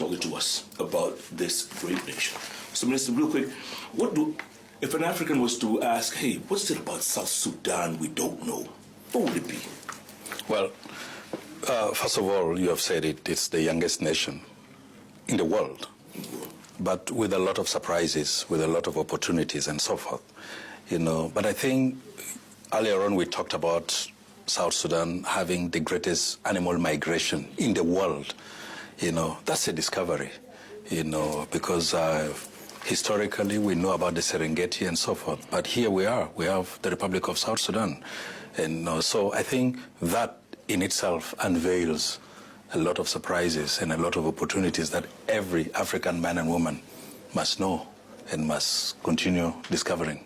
talking to us about this great nation. So, Minister, real quick, if an African was to ask, hey, what's it about South Sudan we don't know, what would it be? Well, first of all, you have said it, it's the youngest nation in the world, but with a lot of surprises, with a lot of opportunities and so forth, you know. But I think earlier on we talked about South Sudan having the greatest animal migration in the world. You know, that's a discovery, you know, because historically we know about the Serengeti and so forth, but here we have the Republic of South Sudan. And so I think that in itself unveils a lot of surprises and a lot of opportunities that every African man and woman must know and must continue discovering.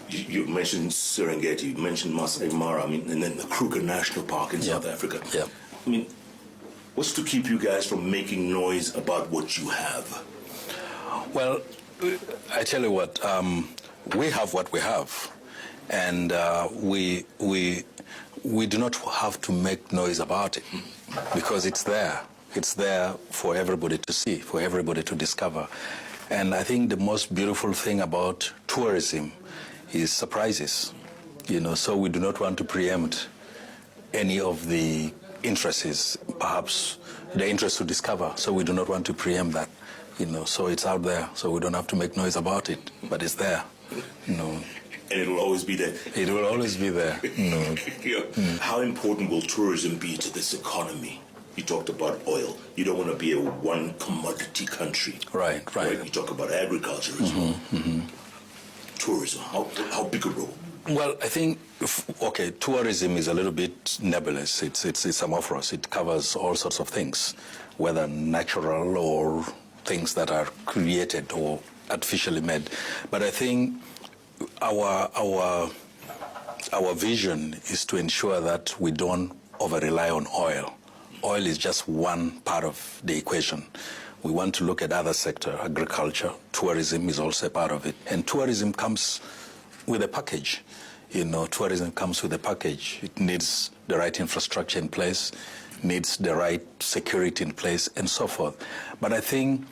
You mentioned Serengeti, you mentioned Masai Mara, and then the Kruger National Park in South Africa. Yeah. What's to keep you guys from making noise about what you have? Well, I tell you what, we have what we have, and we do not have to make noise about it because it's there. It's there for everybody to see, for everybody to discover. And I think the most beautiful thing about tourism is surprises, you know, so we do not want to preempt any of the interests, perhaps the interest to discover, so we do not want to preempt that, you know, so it's out there, so we don't have to make noise about it, but it's there, you know. And it will always be there. It will always be there. No. How important will tourism be to this economy? You talked about oil. You don't want to be a one commodity country. Right. You talk about agriculture as well. Tourism, how big a role? Well, I think, okay, tourism is a little bit nebulous. It's amorphous. It covers all sorts of things, whether natural or things that are created or artificially made. But I think our vision is to ensure that we don't over-rely on oil. Oil is just one part of the equation. We want to look at other sector, agriculture, tourism is also a part of it. And tourism comes with a package. You know, tourism comes with a package. It needs the right infrastructure in place, needs the right security in place, and so forth. But I think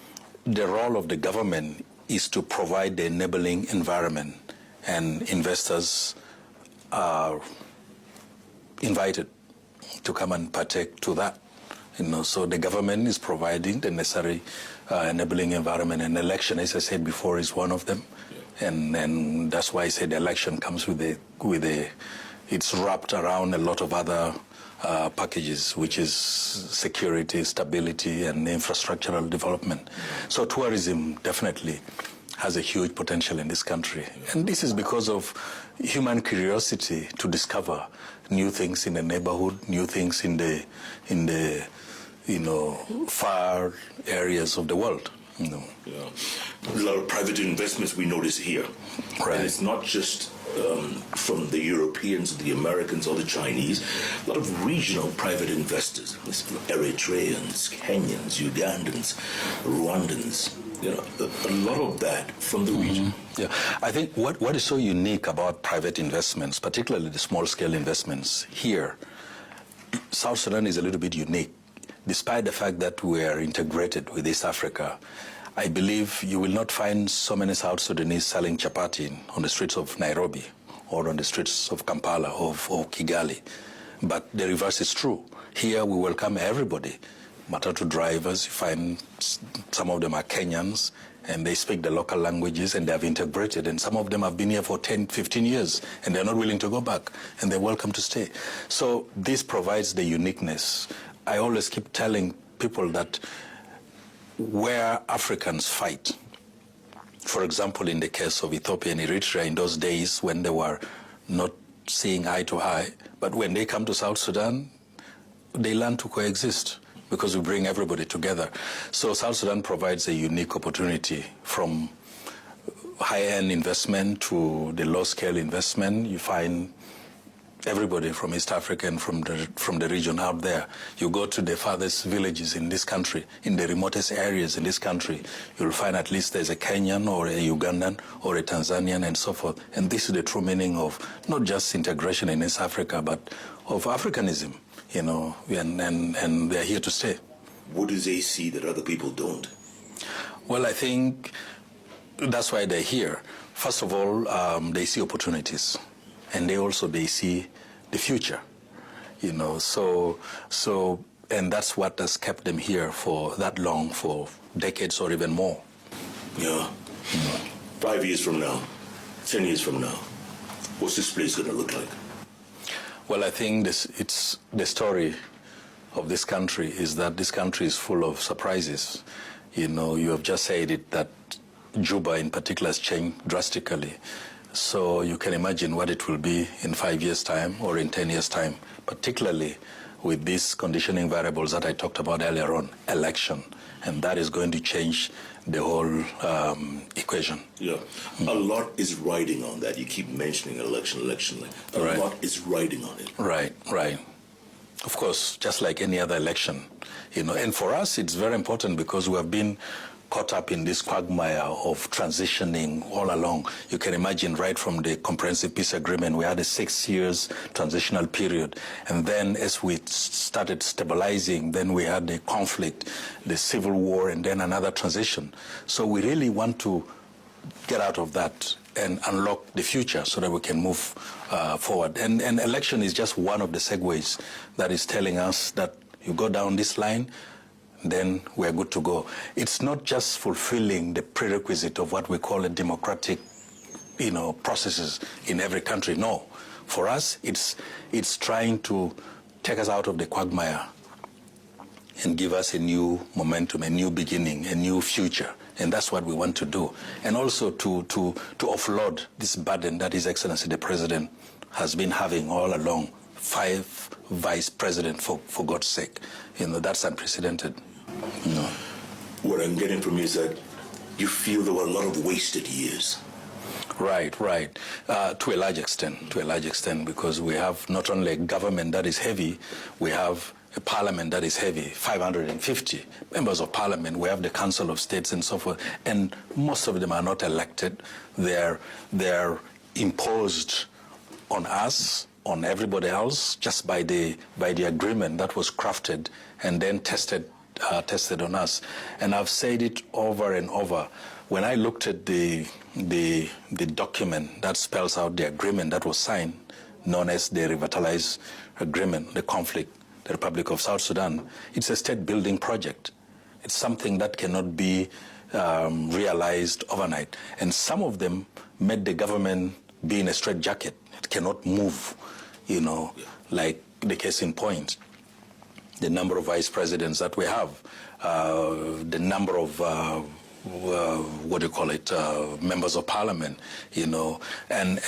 the role of the government is to provide the enabling environment, and investors are invited to come and partake to that. You know, so the government is providing the necessary enabling environment, and election, as I said before, is one of them. And that's why I said the election comes with it's wrapped around a lot of other packages, which is security, stability, and infrastructural development. So tourism definitely has a huge potential in this country. And this is because of human curiosity to discover new things in the neighborhood, new things in the far areas of the world. You know. Yeah. A lot of private investments we notice here. Right. And it's not just from the Europeans, the Americans, or the Chinese. A lot of regional private investors, Eritreans, Kenyans, Ugandans, Rwandans. You know, a lot of that from the region. Yeah, I think what is so unique about private investments, particularly the small-scale investments here, South Sudan is a little bit unique. Despite the fact that we are integrated with East Africa, I believe you will not find so many South Sudanese selling chapati on the streets of Nairobi or on the streets of Kampala or Kigali. But the reverse is true. Here we welcome everybody. Matatu drivers, you find some of them are Kenyans, and they speak the local languages, and they have integrated, and some of them have been here for 10, 15 years, and they're not willing to go back, and they're welcome to stay. So this provides the uniqueness. I always keep telling people that where Africans fight, for example, in the case of Ethiopia and Eritrea in those days when they were not seeing eye to eye, but when they come to South Sudan, they learn to coexist because we bring everybody together. So South Sudan provides a unique opportunity from high-end investment to the low-scale investment. You find everybody from East Africa and from the region out there. You go to the farthest villages in this country, in the remotest areas in this country, you'll find at least there's a Kenyan or a Ugandan or a Tanzanian and so forth. And this is the true meaning of not just integration in East Africa, but of Africanism, you know, and they're here to stay. What do they see that other people don't? Well, I think that's why they're here. First of all, they see opportunities, and they see the future. You know, and that's what has kept them here for that long, for decades or even more. Yeah. 5 years from now, 10 years from now, what's this place going to look like? Well, I think it's the story of this country is that this country is full of surprises. You know, you have just said it, that JUBA in particular has changed drastically. So you can imagine what it will be in 5 years' time or in 10 years' time, particularly with these conditioning variables that I talked about earlier on, election. And that is going to change the whole equation. Yeah. A lot is riding on that. You keep mentioning election. A lot is riding on it. Right. Of course, just like any other election, you know. And for us, it's very important because we have been caught up in this quagmire of transitioning all along. You can imagine right from the Comprehensive Peace Agreement, we had a 6 years transitional period. And then as we started stabilizing, then we had the conflict, the civil war, and then another transition. So we really want to get out of that and unlock the future so that we can move forward. And election is just one of the segues that is telling us that you go down this line, then we're good to go. It's not just fulfilling the prerequisite of what we call a democratic, you know, processes in every country. No, for us, it's trying to take us out of the quagmire and give us a new momentum, a new beginning, a new future. And that's what we want to do. And also to offload this burden that His Excellency the President has been having all along. 5 vice presidents, for God's sake. You know, that's unprecedented. No. What I'm getting from you is that you feel there were a lot of wasted years. Right. To a large extent, because we have not only a government that is heavy, we have a parliament that is heavy, 550 members of parliament. We have the Council of States and so forth, and most of them are not elected. They're imposed on us, on everybody else, just by the agreement that was crafted and then tested on us. And I've said it over and over. When I looked at the document that spells out the agreement that was signed, known as the Revitalized Agreement, the conflict, the Republic of South Sudan, it's a state-building project. It's something that cannot be realized overnight. And some of them made the government be in a straitjacket. It cannot move, you know, like the case in point. The number of vice presidents that we have, the number of members of parliament, you know, and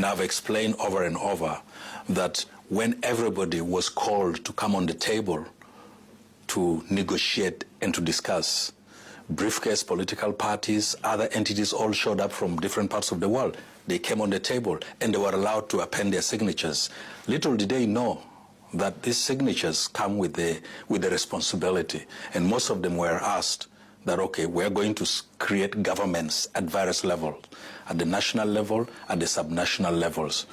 I've explained over and over that when everybody was called to come on the table to negotiate and to discuss, briefcase political parties, other entities all showed up from different parts of the world. They came on the table and they were allowed to append their signatures. Little did they know that these signatures come with the responsibility. And most of them were asked that, okay, we're going to create governments at various levels, at the national level, at the subnational levels.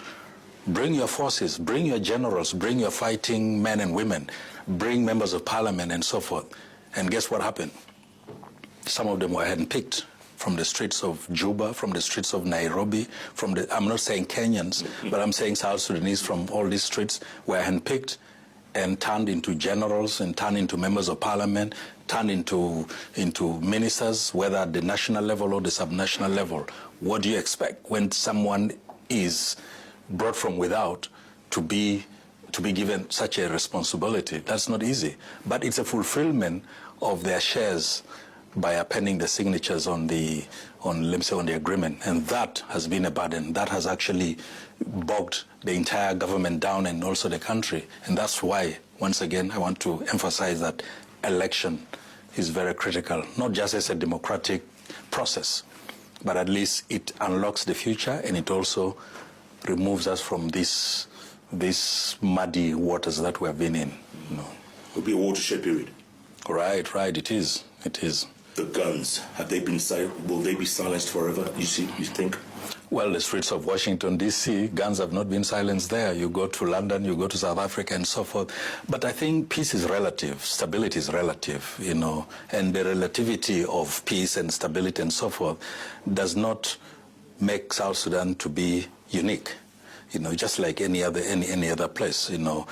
Bring your forces, bring your generals, bring your fighting men and women, bring members of parliament and so forth. And guess what happened? Some of them were handpicked from the streets of Juba, from the streets of Nairobi, I'm not saying Kenyans, but I'm saying South Sudanese from all these streets were handpicked and turned into generals and turned into members of parliament, turned into ministers, whether at the national level or the subnational level. What do you expect when someone is brought from without to be given such a responsibility? That's not easy, but it's a fulfillment of their shares by appending the signatures on the agreement, and that has been a burden. That has actually bogged the entire government down and also the country, and that's why, once again, I want to emphasize that election is very critical, not just as a democratic process, but at least it unlocks the future and it also removes us from this muddy waters that we have been in. You know. It'll be a watershed period. Right, it is. The guns, will they be silenced forever, you think? Well, the streets of Washington, D.C., guns have not been silenced there. You go to London, you go to South Africa, and so forth. But I think peace is relative, stability is relative, you know, and the relativity of peace and stability and so forth does not make South Sudan to be unique, you know, just like any other place, you know.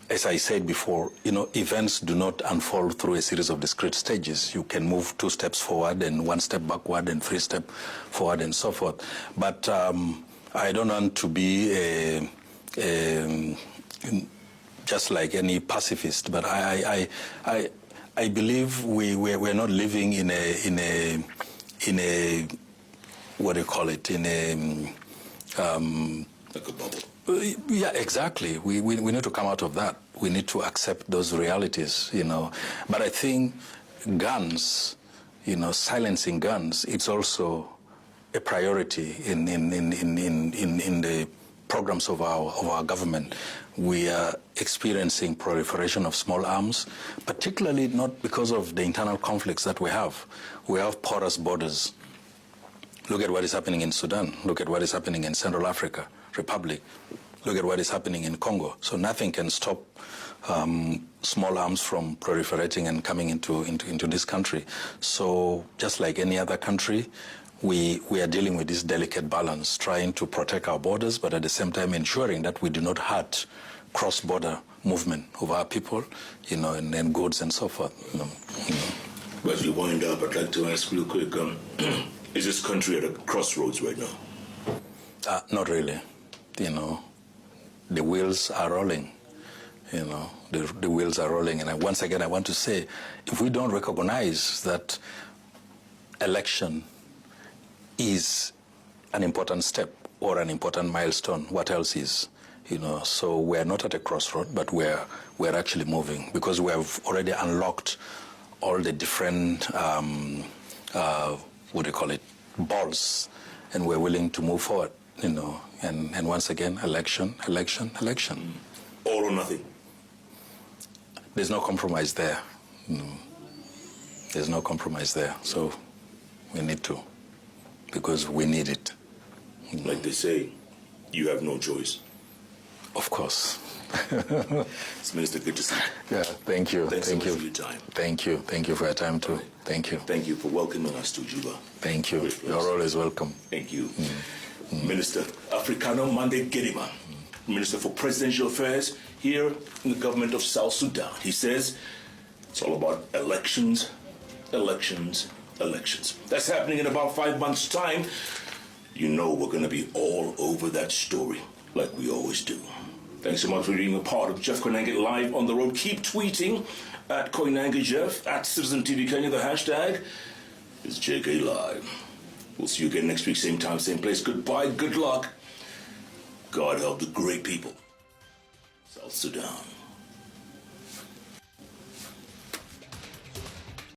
As I said before, you know, events do not unfold through a series of discrete stages. You can move 2 steps forward and 1 step backward and 3 steps forward and so forth. But I don't want to be just like any pacifist. But I believe we're not living in a what do you call it, in a like a bubble. Yeah, exactly. We need to come out of that. We need to accept those realities, you know. But I think guns, you know, silencing guns, it's also a priority in the programs of our government. We are experiencing proliferation of small arms, particularly not because of the internal conflicts that we have. We have porous borders. Look at what is happening in Sudan. Look at what is happening in Central Africa Republic. Look at what is happening in Congo. So nothing can stop small arms from proliferating and coming into this country. So just like any other country, we are dealing with this delicate balance, trying to protect our borders, but at the same time ensuring that we do not hurt cross-border movement of our people, you know, and goods and so forth. You know. As you wind up, I'd like to ask real quick, is this country at a crossroads right now? Not really. You know, the wheels are rolling. You know, the wheels are rolling. And once again, I want to say, if we don't recognize that election is an important step or an important milestone, what else is? You know, so we're not at a crossroad, but we're actually moving because we have already unlocked all the different, what do you call it, balls, and we're willing to move forward, you know, and once again, election. All or nothing? There's no compromise there. No. There's no compromise there, so we need to, because we need it. Like they say, you have no choice. Of course. It's Minister, good to see you. Yeah, thank you. Thanks thank so you much for your time. Thank you. Thank you for your time too. Thank you. Thank you for welcoming us to Juba. Thank you. You're always welcome. Thank you. Minister Africano Mande Gedima, Minister for Presidential Affairs here in the government of South Sudan. He says it's all about elections, elections, elections. That's happening in about 5 months' time. You know we're going to be all over that story, like we always do. Thanks so much for being a part of Jeff Koinange Live on the Road. Keep tweeting at Koinange Jeff, at Citizen TV Kenya. The hashtag is JK Live. We'll see you again next week, same time, same place. Goodbye, good luck. God help the great people. South Sudan.